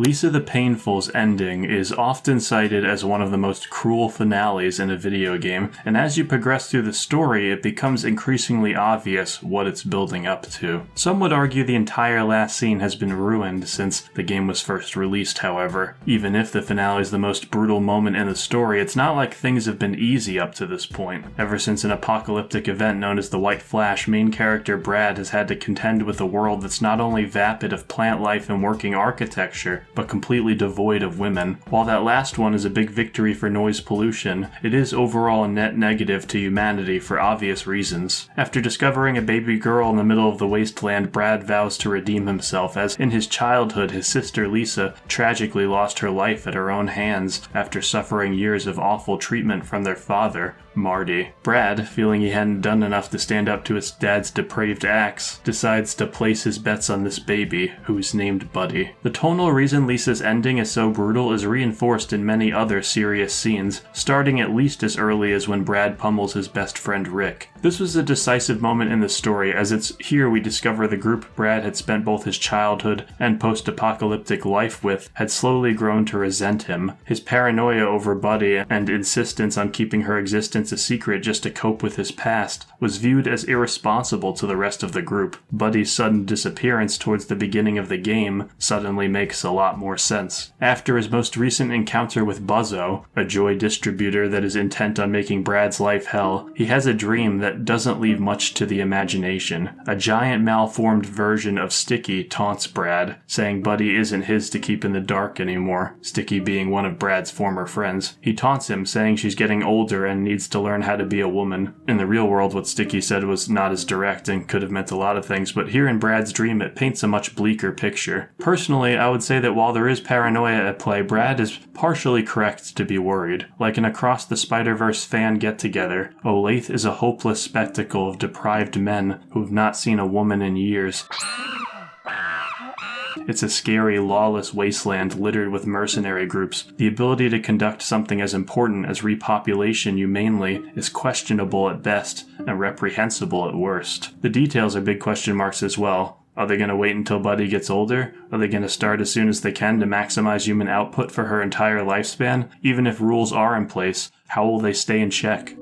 Lisa the Painful's ending is often cited as one of the most cruel finales in a video game, and as you progress through the story, it becomes increasingly obvious what it's building up to. Some would argue the entire last scene has been ruined since the game was first released, however. Even if the finale is the most brutal moment in the story, it's not like things have been easy up to this point. Ever since an apocalyptic event known as the White Flash, main character Brad has had to contend with a world that's not only vapid of plant life and working architecture, but completely devoid of women. While that last one is a big victory for noise pollution, it is overall a net negative to humanity for obvious reasons. After discovering a baby girl in the middle of the wasteland, Brad vows to redeem himself, as in his childhood his sister Lisa tragically lost her life at her own hands after suffering years of awful treatment from their father, Marty. Brad, feeling he hadn't done enough to stand up to his dad's depraved acts, decides to place his bets on this baby, who's named Buddy. The tonal reason Lisa's ending is so brutal is reinforced in many other serious scenes, starting at least as early as when Brad pummels his best friend Rick. This was a decisive moment in the story, as it's here we discover the group Brad had spent both his childhood and post-apocalyptic life with had slowly grown to resent him. His paranoia over Buddy and insistence on keeping her existence a secret just to cope with his past was viewed as irresponsible to the rest of the group. Buddy's sudden disappearance towards the beginning of the game suddenly makes a lot more sense. After his most recent encounter with Buzzo, a joy distributor that is intent on making Brad's life hell, he has a dream that doesn't leave much to the imagination. A giant malformed version of Sticky taunts Brad, saying Buddy isn't his to keep in the dark anymore, Sticky being one of Brad's former friends. He taunts him, saying she's getting older and needs to learn how to be a woman. In the real world, what Sticky said was not as direct and could have meant a lot of things, but here in Brad's dream it paints a much bleaker picture. Personally, I would say that while there is paranoia at play, Brad is partially correct to be worried. Like an Across the Spider-Verse fan get-together, Olathe is a hopeless spectacle of deprived men who have not seen a woman in years. It's a scary, lawless wasteland littered with mercenary groups. The ability to conduct something as important as repopulation humanely is questionable at best and reprehensible at worst. The details are big question marks as well. Are they going to wait until Buddy gets older? Are they going to start as soon as they can to maximize human output for her entire lifespan? Even if rules are in place, how will they stay in check?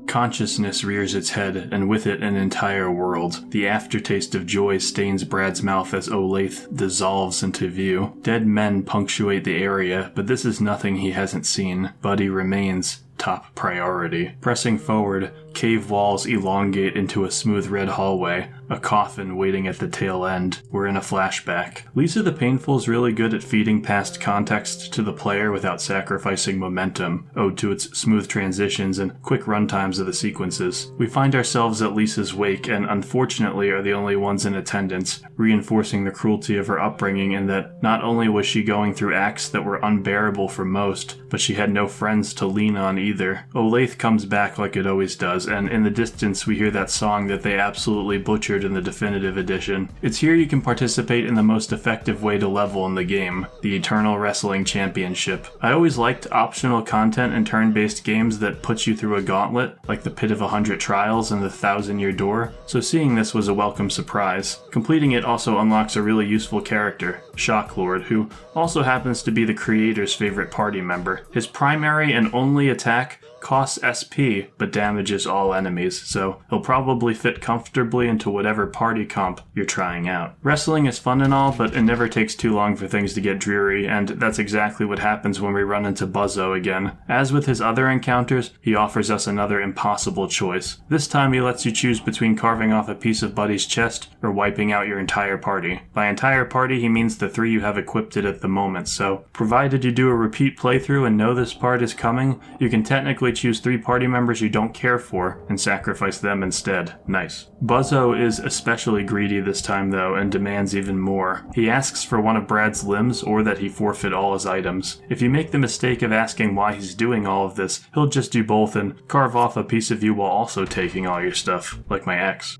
Consciousness rears its head, and with it an entire world. The aftertaste of joy stains Brad's mouth as Olathe dissolves into view. Dead men punctuate the area, but this is nothing he hasn't seen. Buddy remains top priority. Pressing forward, cave walls elongate into a smooth red hallway, a coffin waiting at the tail end. We're in a flashback. Lisa the Painful is really good at feeding past context to the player without sacrificing momentum, owed to its smooth transitions and quick runtimes of the sequences. We find ourselves at Lisa's wake and unfortunately are the only ones in attendance, reinforcing the cruelty of her upbringing in that not only was she going through acts that were unbearable for most, but she had no friends to lean on either. Olathe comes back like it always does, and in the distance we hear that song that they absolutely butchered in the definitive edition. It's here you can participate in the most effective way to level in the game, the Eternal Wrestling Championship. I always liked optional content in turn-based games that puts you through a gauntlet, like the Pit of 100 Trials and the 1,000-Year Door, so seeing this was a welcome surprise. Completing it also unlocks a really useful character, Shocklord, who also happens to be the creator's favorite party member. His primary and only attack costs SP, but damages all enemies, so he'll probably fit comfortably into whatever party comp you're trying out. Wrestling is fun and all, but it never takes too long for things to get dreary, and that's exactly what happens when we run into Buzzo again. As with his other encounters, he offers us another impossible choice. This time he lets you choose between carving off a piece of Buddy's chest or wiping out your entire party. By entire party, he means the 3 you have equipped at the moment, so provided you do a repeat playthrough and know this part is coming, you can technically choose 3 party members you don't care for and sacrifice them instead. Nice. Buzzo is especially greedy this time though and demands even more. He asks for one of Brad's limbs or that he forfeit all his items. If you make the mistake of asking why he's doing all of this, he'll just do both and carve off a piece of you while also taking all your stuff, like my ex.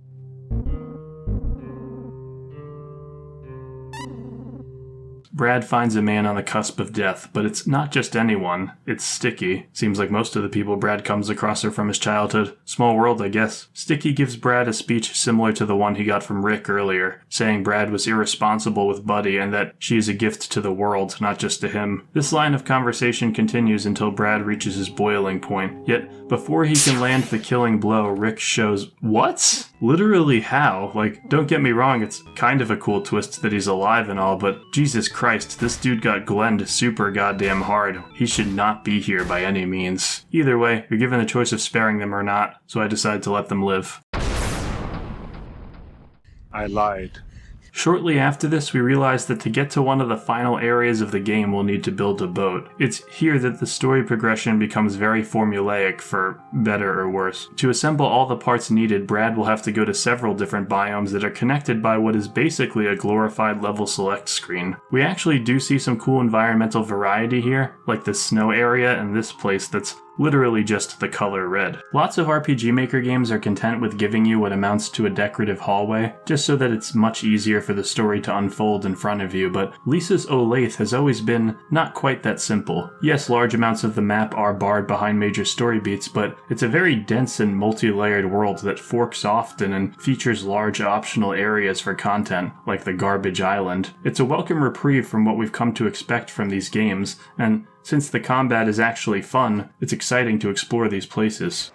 Brad finds a man on the cusp of death, but it's not just anyone, it's Sticky. Seems like most of the people Brad comes across are from his childhood. Small world, I guess. Sticky gives Brad a speech similar to the one he got from Rick earlier, saying Brad was irresponsible with Buddy and that she is a gift to the world, not just to him. This line of conversation continues until Brad reaches his boiling point. Yet, before he can land the killing blow, Rick shows, what? Literally how? Like, don't get me wrong, it's kind of a cool twist that he's alive and all, but Jesus Christ, this dude got glenned super goddamn hard. He should not be here by any means. Either way, you're given the choice of sparing them or not, so I decided to let them live. I lied. Shortly after this, we realize that to get to one of the final areas of the game, we'll need to build a boat. It's here that the story progression becomes very formulaic, for better or worse. To assemble all the parts needed, Brad will have to go to several different biomes that are connected by what is basically a glorified level select screen. We actually do see some cool environmental variety here, like the snow area and this place that's literally just the color red. Lots of RPG Maker games are content with giving you what amounts to a decorative hallway, just so that it's much easier for the story to unfold in front of you, but Lisa's Olathe has always been not quite that simple. Yes, large amounts of the map are barred behind major story beats, but it's a very dense and multi-layered world that forks often and features large optional areas for content, like the Garbage Island. It's a welcome reprieve from what we've come to expect from these games, and since the combat is actually fun, it's exciting to explore these places.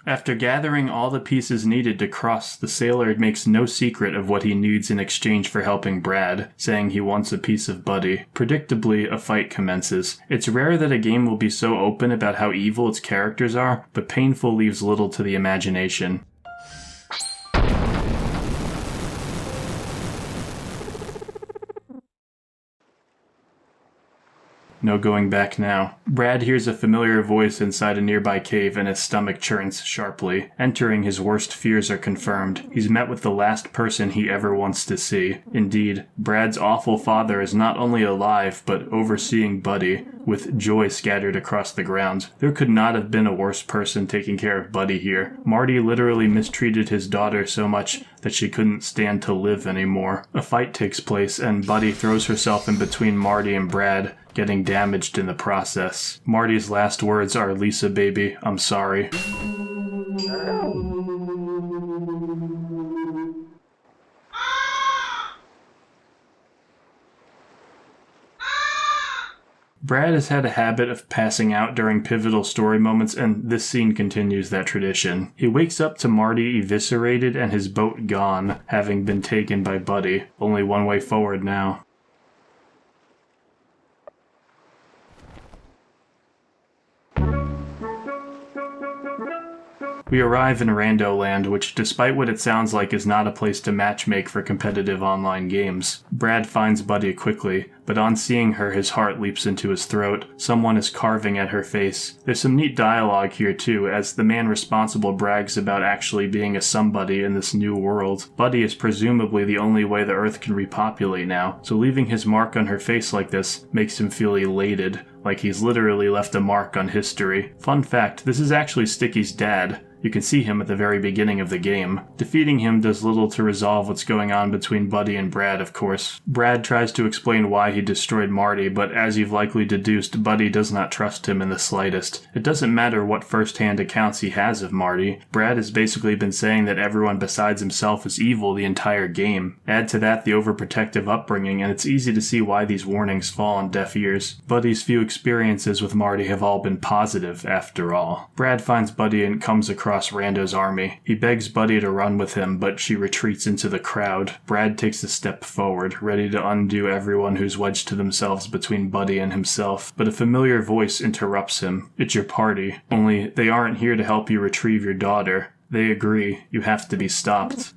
After gathering all the pieces needed to cross, the sailor makes no secret of what he needs in exchange for helping Brad, saying he wants a piece of Buddy. Predictably, a fight commences. It's rare that a game will be so open about how evil its characters are, but painful leaves little to the imagination. No going back now. Brad hears a familiar voice inside a nearby cave and his stomach churns sharply. Entering, his worst fears are confirmed. He's met with the last person he ever wants to see. Indeed, Brad's awful father is not only alive, but overseeing Buddy, with joy scattered across the ground. There could not have been a worse person taking care of Buddy here. Marty literally mistreated his daughter so much that she couldn't stand to live anymore. A fight takes place, and Buddy throws herself in between Marty and Brad, getting damaged in the process. Marty's last words are, "Lisa baby, I'm sorry." Brad has had a habit of passing out during pivotal story moments, and this scene continues that tradition. He wakes up to Marty eviscerated and his boat gone, having been taken by Buddy. Only one way forward now. We arrive in Rando Land, which, despite what it sounds like, is not a place to matchmake for competitive online games. Brad finds Buddy quickly, but on seeing her, his heart leaps into his throat. Someone is carving at her face. There's some neat dialogue here too, as the man responsible brags about actually being a somebody in this new world. Buddy is presumably the only way the Earth can repopulate now, so leaving his mark on her face like this makes him feel elated, like he's literally left a mark on history. Fun fact, this is actually Sticky's dad. You can see him at the very beginning of the game. Defeating him does little to resolve what's going on between Buddy and Brad, of course. Brad tries to explain why he destroyed Marty, but as you've likely deduced, Buddy does not trust him in the slightest. It doesn't matter what first-hand accounts he has of Marty. Brad has basically been saying that everyone besides himself is evil the entire game. Add to that the overprotective upbringing, and it's easy to see why these warnings fall on deaf ears. Buddy's few experiences with Marty have all been positive, after all. Brad finds Buddy and comes across Rando's army. He begs Buddy to run with him, but she retreats into the crowd. Brad takes a step forward, ready to undo everyone who's wedged to themselves between Buddy and himself, but a familiar voice interrupts him. It's your party, only they aren't here to help you retrieve your daughter. They agree, you have to be stopped.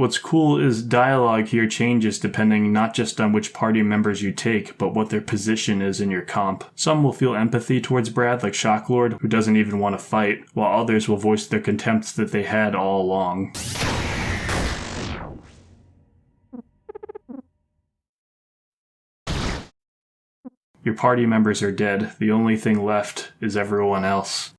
What's cool is dialogue here changes depending not just on which party members you take, but what their position is in your comp. Some will feel empathy towards Brad, like Shocklord, who doesn't even want to fight, while others will voice their contempt that they had all along. Your party members are dead. The only thing left is everyone else.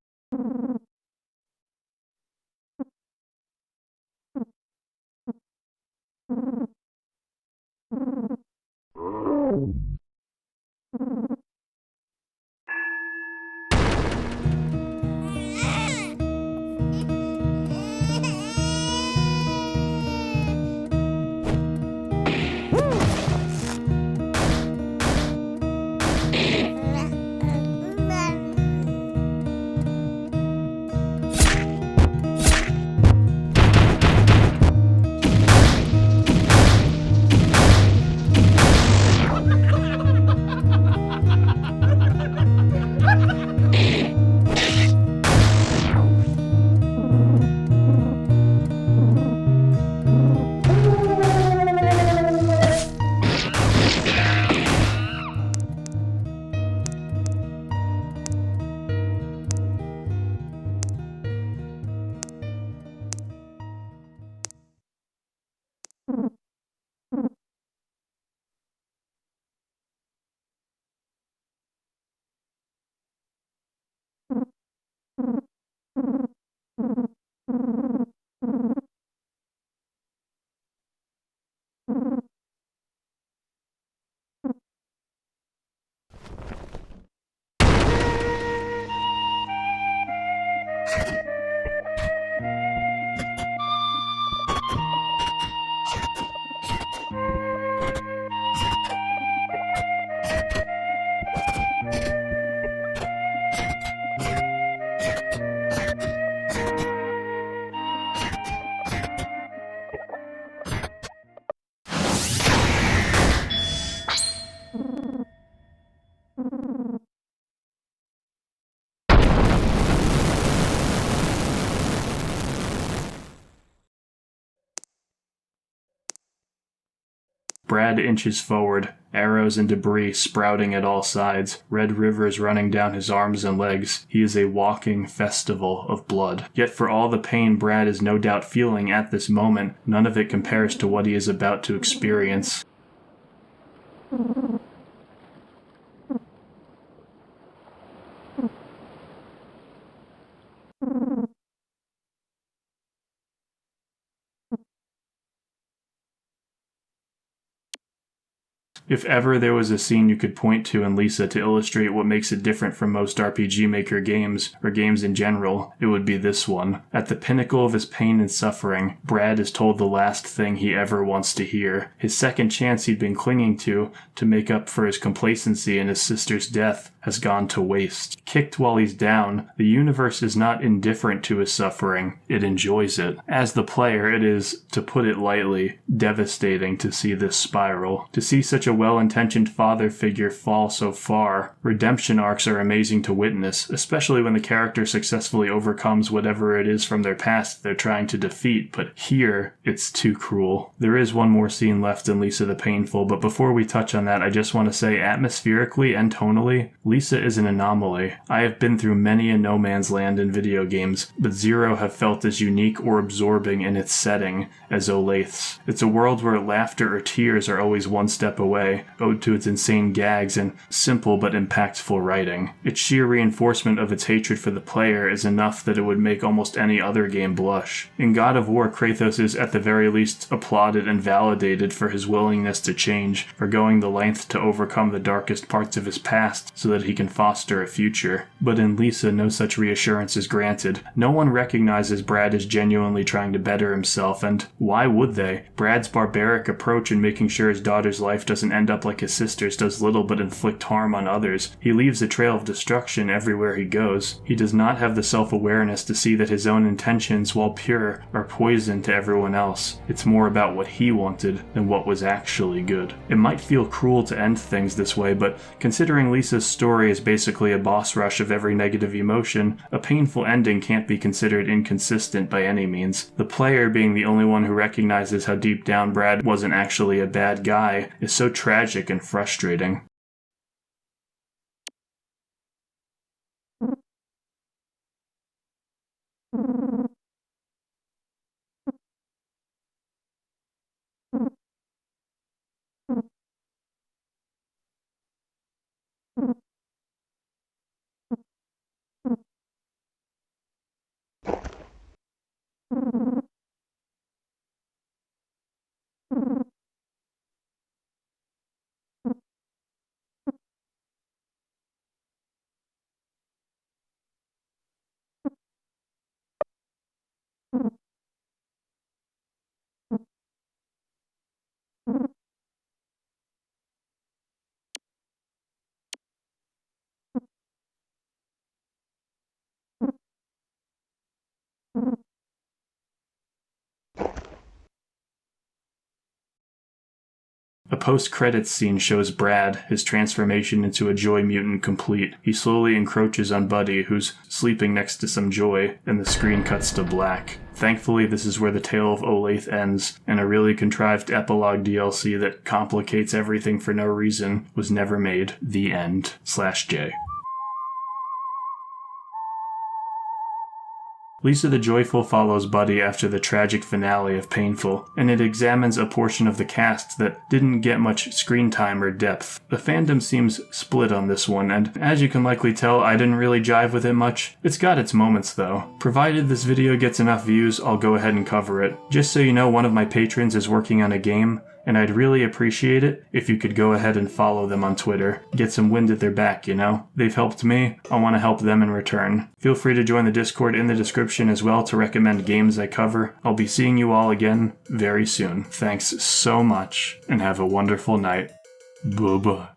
Brad inches forward, arrows and debris sprouting at all sides, red rivers running down his arms and legs. He is a walking festival of blood. Yet for all the pain Brad is no doubt feeling at this moment, none of it compares to what he is about to experience. If ever there was a scene you could point to in Lisa to illustrate what makes it different from most RPG Maker games, or games in general, it would be this one. At the pinnacle of his pain and suffering, Brad is told the last thing he ever wants to hear. His second chance he'd been clinging to make up for his complacency and his sister's death, has gone to waste. Kicked while he's down, the universe is not indifferent to his suffering, it enjoys it. As the player, it is, to put it lightly, devastating to see this spiral. To see such a well-intentioned father figure fall so far. Redemption arcs are amazing to witness, especially when the character successfully overcomes whatever it is from their past they're trying to defeat, but here, it's too cruel. There is one more scene left in Lisa the Painful, but before we touch on that, I just want to say, atmospherically and tonally, Lisa is an anomaly. I have been through many a no man's land in video games, but zero have felt as unique or absorbing in its setting as Olathe's. It's a world where laughter or tears are always one step away, owed to its insane gags and simple but impactful writing. Its sheer reinforcement of its hatred for the player is enough that it would make almost any other game blush. In God of War, Kratos is at the very least applauded and validated for his willingness to change, for going the length to overcome the darkest parts of his past so that he can foster a future. But in Lisa, no such reassurance is granted. No one recognizes Brad as genuinely trying to better himself, and why would they? Brad's barbaric approach in making sure his daughter's life doesn't doesn't end up like his sisters, does little but inflict harm on others. He leaves a trail of destruction everywhere he goes. He does not have the self-awareness to see that his own intentions, while pure, are poison to everyone else. It's more about what he wanted than what was actually good. It might feel cruel to end things this way, but considering Lisa's story is basically a boss rush of every negative emotion, a painful ending can't be considered inconsistent by any means. The player, being the only one who recognizes how deep down Brad wasn't actually a bad guy, is so tragic and frustrating. A post-credits scene shows Brad, his transformation into a joy mutant complete. He slowly encroaches on Buddy, who's sleeping next to some joy, and the screen cuts to black. Thankfully, this is where the tale of Olathe ends, and a really contrived epilogue DLC that complicates everything for no reason was never made. The end. /J. Lisa the Joyful follows Buddy after the tragic finale of Painful, and it examines a portion of the cast that didn't get much screen time or depth. The fandom seems split on this one, and as you can likely tell, I didn't really jive with it much. It's got its moments though. Provided this video gets enough views, I'll go ahead and cover it. Just so you know, one of my patrons is working on a game, and I'd really appreciate it if you could go ahead and follow them on Twitter. Get some wind at their back, you know? They've helped me, I want to help them in return. Feel free to join the Discord in the description as well to recommend games I cover. I'll be seeing you all again very soon. Thanks so much, and have a wonderful night. Bye-bye.